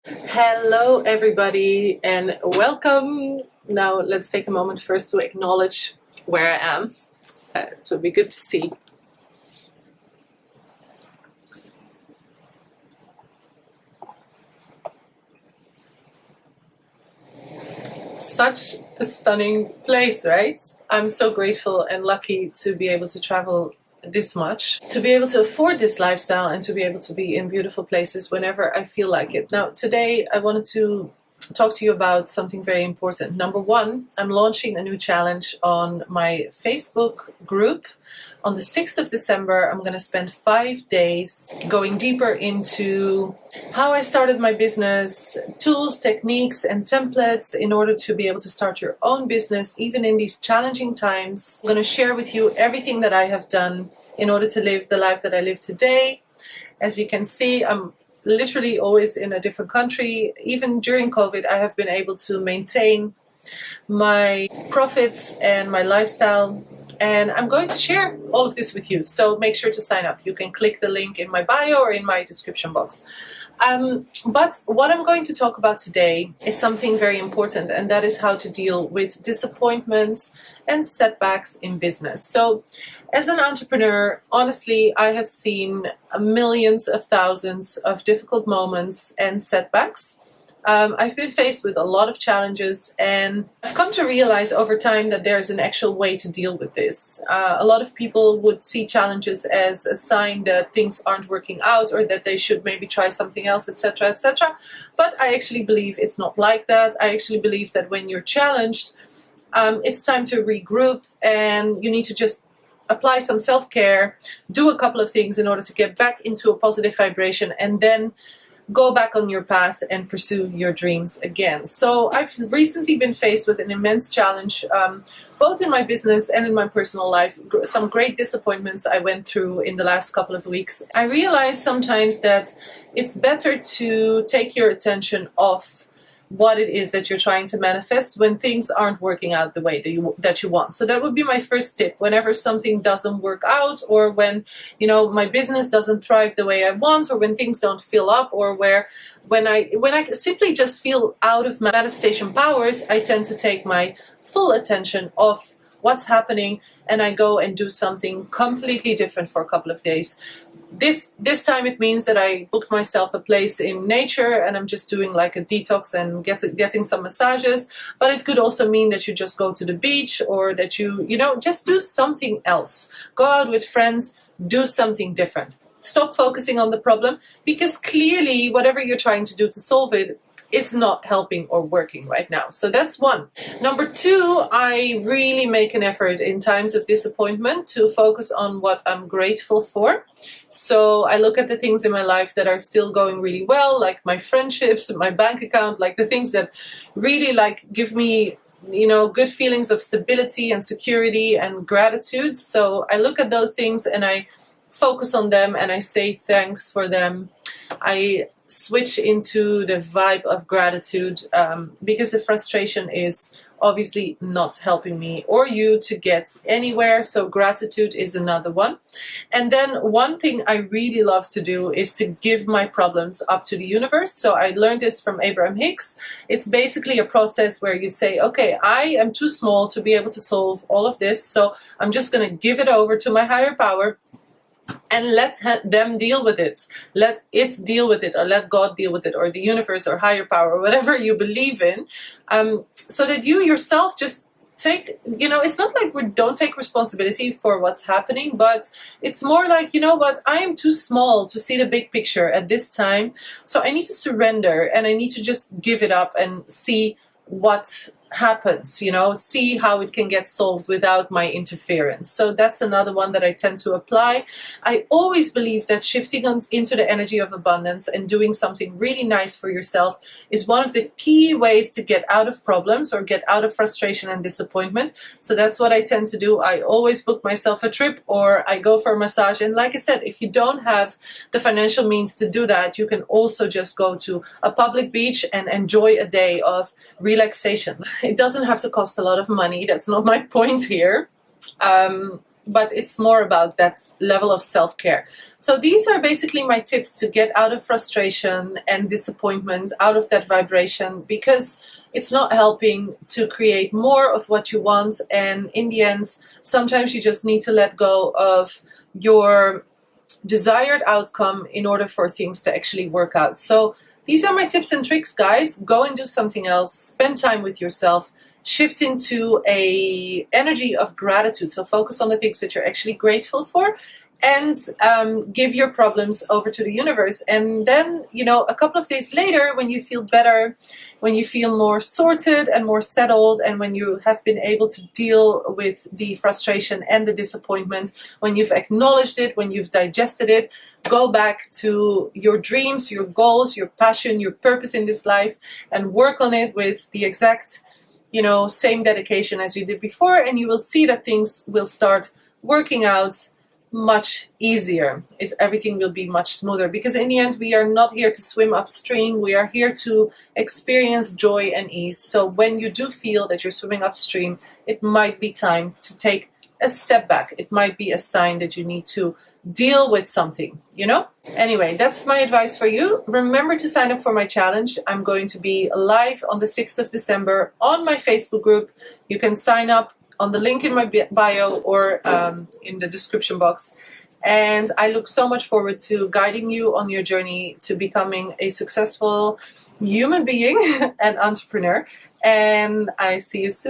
Hello, everybody, and welcome. Now, let's take a moment first to acknowledge where I am. It would be good to see. Such a stunning place, right? I'm so grateful and lucky to be able to travel this much, to be able to afford this lifestyle, and to be able to be in beautiful places whenever I feel like it. Now, today I wanted to talk to you about something very important. Number one, I'm launching a new challenge on my Facebook group. On the 6th of December, I'm going to spend 5 days going deeper into how I started my business, tools, techniques, and templates in order to be able to start your own business, even in these challenging times. I'm going to share with you everything that I have done in order to live the life that I live today. As you can see, I'm literally always in a different country. Even during COVID, I have been able to maintain my profits and my lifestyle. And I'm going to share all of this with you. So make sure to sign up. You can click the link in my bio or in my description box. But what I'm going to talk about today is something very important, and that is how to deal with disappointments and setbacks in business. So as an entrepreneur, honestly, I have seen millions of thousands of difficult moments and setbacks. I've been faced with a lot of challenges, and I've come to realize over time that there's an actual way to deal with this. A lot of people would see challenges as a sign that things aren't working out or that they should maybe try something else, etc., etc. But I actually believe it's not like that. I actually believe that when you're challenged, it's time to regroup, and you need to just apply some self-care, do a couple of things in order to get back into a positive vibration, and then go back on your path and pursue your dreams again. So I've recently been faced with an immense challenge, both in my business and in my personal life. Some great disappointments I went through in the last couple of weeks. I realized sometimes that it's better to take your attention off what it is that you're trying to manifest when things aren't working out the way that you want. So that would be my first tip. Whenever something doesn't work out, or when my business doesn't thrive the way I want, or when things don't fill up, or when I simply just feel out of my manifestation powers, I tend to take my full attention off what's happening, and I go and do something completely different for a couple of days. This time it means that I booked myself a place in nature, and I'm just doing like a detox and getting some massages. But it could also mean that you just go to the beach, or that you just do something else. Go out with friends, do something different. Stop focusing on the problem, because clearly whatever you're trying to do to solve it is not helping or working right now. So that's one. Number two, I really make an effort in times of disappointment to focus on what I'm grateful for. So I look at the things in my life that are still going really well, like my friendships, my bank account, like the things that really give me good feelings of stability and security and gratitude. So I look at those things and I focus on them and I say thanks for them. I switch into the vibe of gratitude, because the frustration is obviously not helping me or you to get anywhere. So gratitude is another one. And then one thing I really love to do is to give my problems up to the universe. So I learned this from Abraham Hicks. It's basically a process where you say, okay, I am too small to be able to solve all of this, so I'm just going to give it over to my higher power and let them deal with it. Let it deal with it, or let God deal with it, or the universe, or higher power, or whatever you believe in, so that you yourself just take, it's not like we don't take responsibility for what's happening, but it's more like, I am too small to see the big picture at this time, so I need to surrender, and I need to just give it up and see what happens, see how it can get solved without my interference. So that's another one that I tend to apply. I always believe that shifting into the energy of abundance and doing something really nice for yourself is one of the key ways to get out of problems or get out of frustration and disappointment. So that's what I tend to do. I always book myself a trip, or I go for a massage. And like I said, if you don't have the financial means to do that, you can also just go to a public beach and enjoy a day of relaxation. It doesn't have to cost a lot of money. That's not my point here. but it's more about that level of self-care. So these are basically my tips to get out of frustration and disappointment, out of that vibration, because it's not helping to create more of what you want. And in the end, sometimes you just need to let go of your desired outcome in order for things to actually work out. So these are my tips and tricks, guys. Go and do something else. Spend time with yourself. Shift into a energy of gratitude. So focus on the things that you're actually grateful for, and give your problems over to the universe. And then, you know, a couple of days later, when you feel better, when you feel more sorted and more settled, and when you have been able to deal with the frustration and the disappointment, when you've acknowledged it, when you've digested it, go back to your dreams, your goals, your passion, your purpose in this life, and work on it with the exact, you know, same dedication as you did before, and you will see that things will start working out much easier. Everything will be much smoother, because in the end, we are not here to swim upstream. We are here to experience joy and ease. So when you do feel that you're swimming upstream, it might be time to take a step back. It might be a sign that you need to deal with something, you know? Anyway, that's my advice for you. Remember to sign up for my challenge. I'm going to be live on the 6th of December on my Facebook group. You can sign up on the link in my bio or in the description box. And I look so much forward to guiding you on your journey to becoming a successful human being and entrepreneur. And I see you soon.